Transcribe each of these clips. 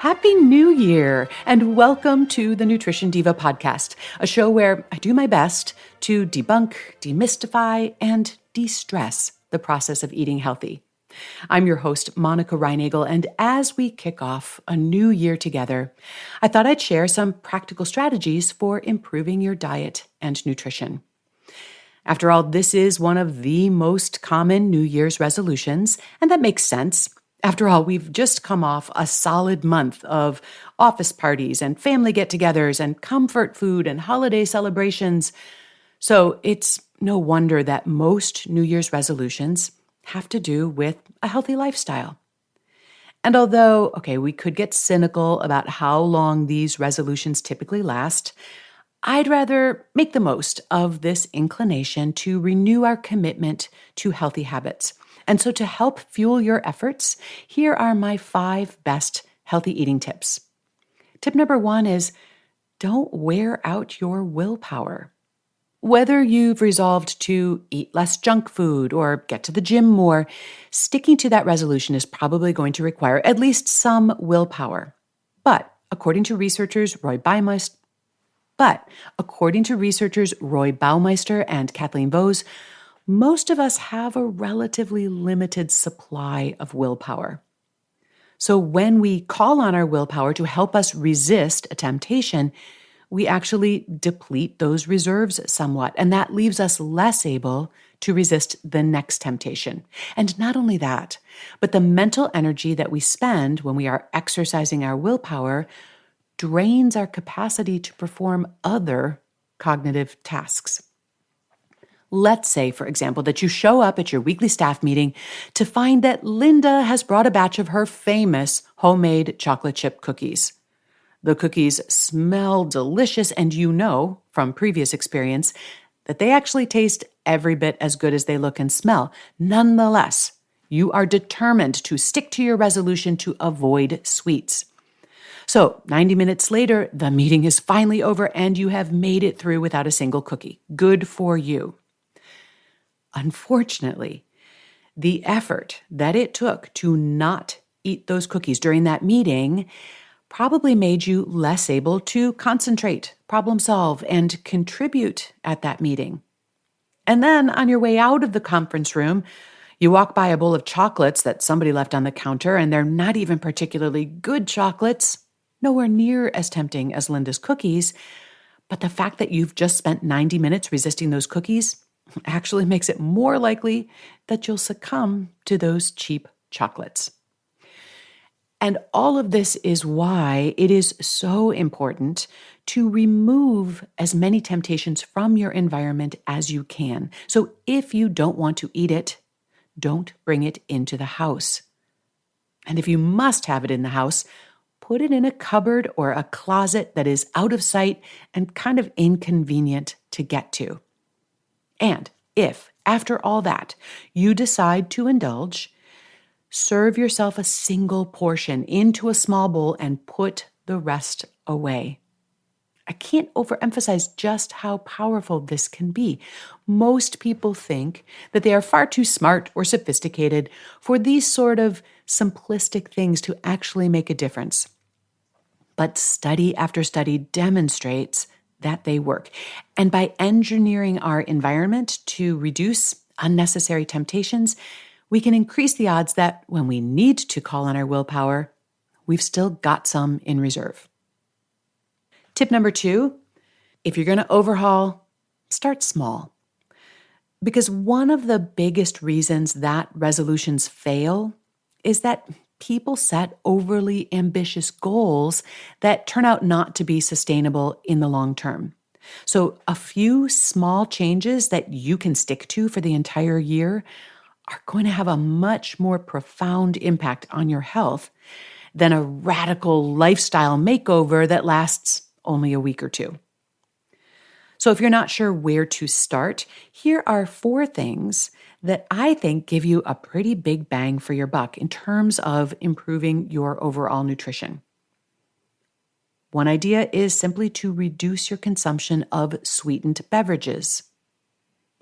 Happy New Year, and welcome to the Nutrition Diva podcast, a show where I do my best to debunk, demystify, and de-stress the process of eating healthy. I'm your host, Monica Reinagel, and as we kick off a new year together, I thought I'd share some practical strategies for improving your diet and nutrition. After all, this is one of the most common New Year's resolutions, and that makes sense. After all, we've just come off a solid month of office parties and family get-togethers and comfort food and holiday celebrations. So it's no wonder that most New Year's resolutions have to do with a healthy lifestyle. And although, we could get cynical about how long these resolutions typically last, I'd rather make the most of this inclination to renew our commitment to healthy habits. And so to help fuel your efforts, here are my 5 best healthy eating tips. Tip number 1 is don't wear out your willpower. Whether you've resolved to eat less junk food or get to the gym more, sticking to that resolution is probably going to require at least some willpower. But according to researchers Roy Baumeister and Kathleen Vohs, most of us have a relatively limited supply of willpower. So when we call on our willpower to help us resist a temptation, we actually deplete those reserves somewhat, and that leaves us less able to resist the next temptation. And not only that, but the mental energy that we spend when we are exercising our willpower drains our capacity to perform other cognitive tasks. Let's say, for example, that you show up at your weekly staff meeting to find that Linda has brought a batch of her famous homemade chocolate chip cookies. The cookies smell delicious, and you know from previous experience that they actually taste every bit as good as they look and smell. Nonetheless, you are determined to stick to your resolution to avoid sweets. So 90 minutes later, the meeting is finally over and you have made it through without a single cookie. Good for you. Unfortunately, the effort that it took to not eat those cookies during that meeting probably made you less able to concentrate, problem solve, and contribute at that meeting. And then on your way out of the conference room, you walk by a bowl of chocolates that somebody left on the counter, and they're not even particularly good chocolates, nowhere near as tempting as Linda's cookies. But the fact that you've just spent 90 minutes resisting those cookies actually makes it more likely that you'll succumb to those cheap chocolates. And all of this is why it is so important to remove as many temptations from your environment as you can. So if you don't want to eat it, don't bring it into the house. And if you must have it in the house, put it in a cupboard or a closet that is out of sight and kind of inconvenient to get to. And if, after all that, you decide to indulge, serve yourself a single portion into a small bowl and put the rest away. I can't overemphasize just how powerful this can be. Most people think that they are far too smart or sophisticated for these sort of simplistic things to actually make a difference. But study after study demonstrates that they work. And by engineering our environment to reduce unnecessary temptations, we can increase the odds that when we need to call on our willpower, we've still got some in reserve. Tip number 2, if you're going to overhaul, start small. Because one of the biggest reasons that resolutions fail is that people set overly ambitious goals that turn out not to be sustainable in the long term. So a few small changes that you can stick to for the entire year are going to have a much more profound impact on your health than a radical lifestyle makeover that lasts only a week or 2. So if you're not sure where to start, here are 4 things that I think give you a pretty big bang for your buck in terms of improving your overall nutrition. One idea is simply to reduce your consumption of sweetened beverages.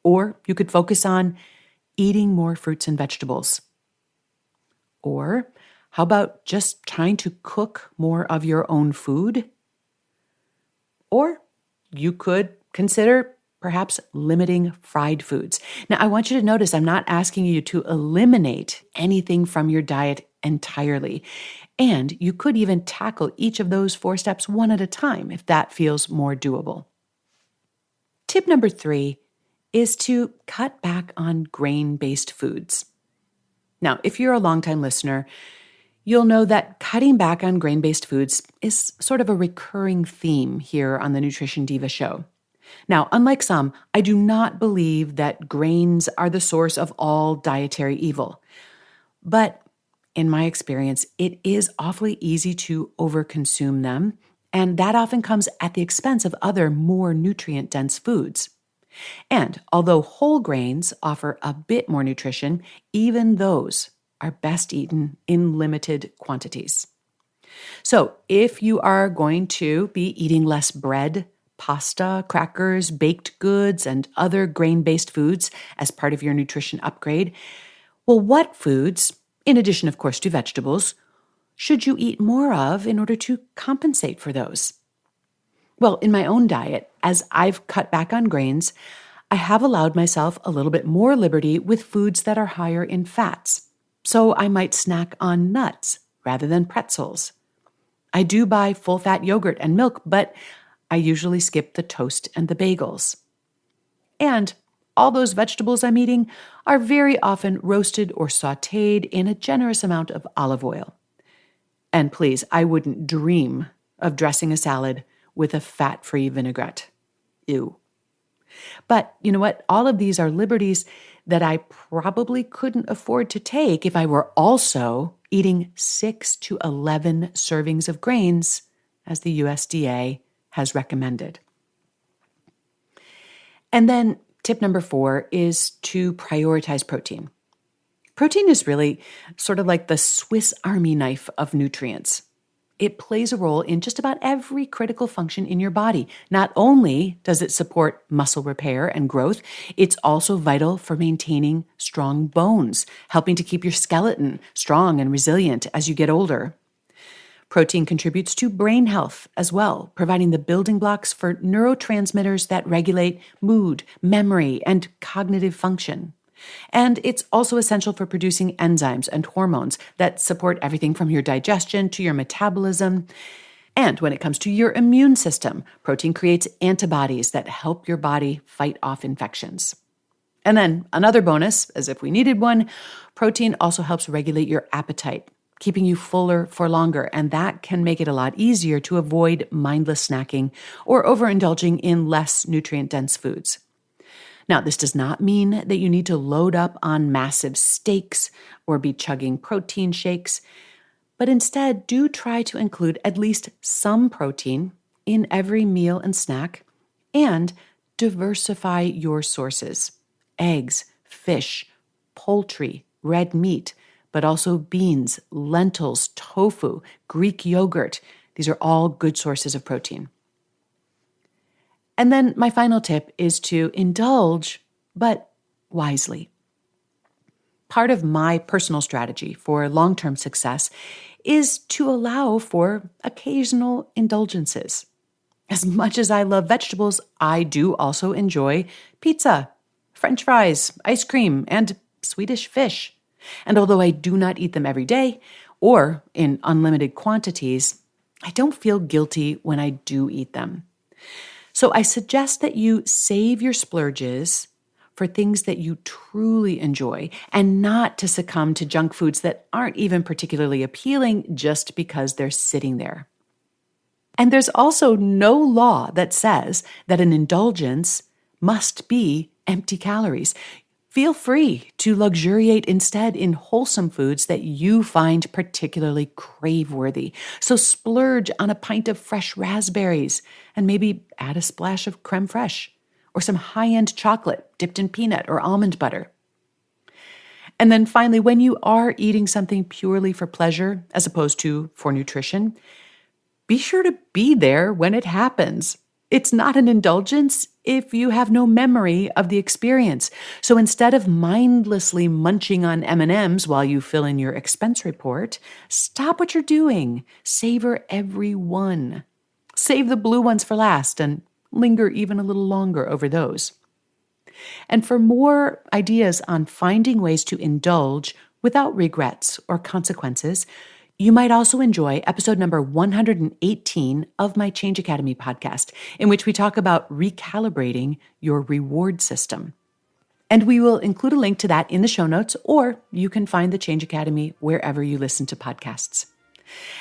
Or you could focus on eating more fruits and vegetables. Or How about just trying to cook more of your own food? Or you could consider perhaps limiting fried foods. Now, I want you to notice I'm not asking you to eliminate anything from your diet entirely. And you could even tackle each of those 4 steps one at a time if that feels more doable. Tip number 3 is to cut back on grain-based foods. Now, if you're a longtime listener, you'll know that cutting back on grain-based foods is sort of a recurring theme here on the Nutrition Diva show. Now, unlike some, I do not believe that grains are the source of all dietary evil. But in my experience, it is awfully easy to overconsume them, and that often comes at the expense of other more nutrient-dense foods. And although whole grains offer a bit more nutrition, even those are best eaten in limited quantities. So if you are going to be eating less bread, pasta, crackers, baked goods, and other grain-based foods as part of your nutrition upgrade, well, what foods, in addition, of course, to vegetables, should you eat more of in order to compensate for those? Well, in my own diet, as I've cut back on grains, I have allowed myself a little bit more liberty with foods that are higher in fats. So I might snack on nuts rather than pretzels. I do buy full-fat yogurt and milk, but I usually skip the toast and the bagels. And all those vegetables I'm eating are very often roasted or sautéed in a generous amount of olive oil. And please, I wouldn't dream of dressing a salad with a fat-free vinaigrette. Ew. But you know what? All of these are liberties that I probably couldn't afford to take if I were also eating 6 to 11 servings of grains, as the USDA has recommended. And then tip number 4 is to prioritize protein. Protein is really sort of like the Swiss Army knife of nutrients. It plays a role in just about every critical function in your body. Not only does it support muscle repair and growth, it's also vital for maintaining strong bones, helping to keep your skeleton strong and resilient as you get older. Protein contributes to brain health as well, providing the building blocks for neurotransmitters that regulate mood, memory, and cognitive function. And it's also essential for producing enzymes and hormones that support everything from your digestion to your metabolism. And when it comes to your immune system, protein creates antibodies that help your body fight off infections. And then another bonus, as if we needed one, protein also helps regulate your appetite, keeping you fuller for longer, and that can make it a lot easier to avoid mindless snacking or overindulging in less nutrient-dense foods. Now, this does not mean that you need to load up on massive steaks or be chugging protein shakes, but instead do try to include at least some protein in every meal and snack, and diversify your sources: eggs, fish, poultry, red meat, but also beans, lentils, tofu, Greek yogurt. These are all good sources of protein. And then my final tip is to indulge, but wisely. Part of my personal strategy for long-term success is to allow for occasional indulgences. As much as I love vegetables, I do also enjoy pizza, French fries, ice cream, and Swedish fish. And although I do not eat them every day or in unlimited quantities, I don't feel guilty when I do eat them. So I suggest that you save your splurges for things that you truly enjoy and not to succumb to junk foods that aren't even particularly appealing just because they're sitting there. And there's also no law that says that an indulgence must be empty calories. Feel free to luxuriate instead in wholesome foods that you find particularly crave-worthy. So splurge on a pint of fresh raspberries and maybe add a splash of creme fraiche or some high-end chocolate dipped in peanut or almond butter. And then finally, when you are eating something purely for pleasure as opposed to for nutrition, be sure to be there when it happens. It's not an indulgence, if you have no memory of the experience. So instead of mindlessly munching on M&Ms while you fill in your expense report, stop what you're doing. Savor every one. Save the blue ones for last and linger even a little longer over those. And for more ideas on finding ways to indulge without regrets or consequences, you might also enjoy episode number 118 of my Change Academy podcast, in which we talk about recalibrating your reward system. And we will include a link to that in the show notes, or you can find the Change Academy wherever you listen to podcasts.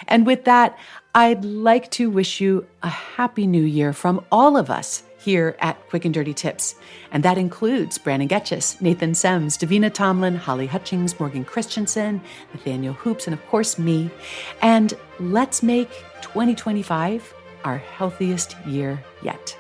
And with that, I'd like to wish you a happy new year from all of us here at Quick and Dirty Tips. And that includes Brandon Getchis, Nathan Sems, Davina Tomlin, Holly Hutchings, Morgan Christensen, Nathaniel Hoops, and of course me. And let's make 2025 our healthiest year yet.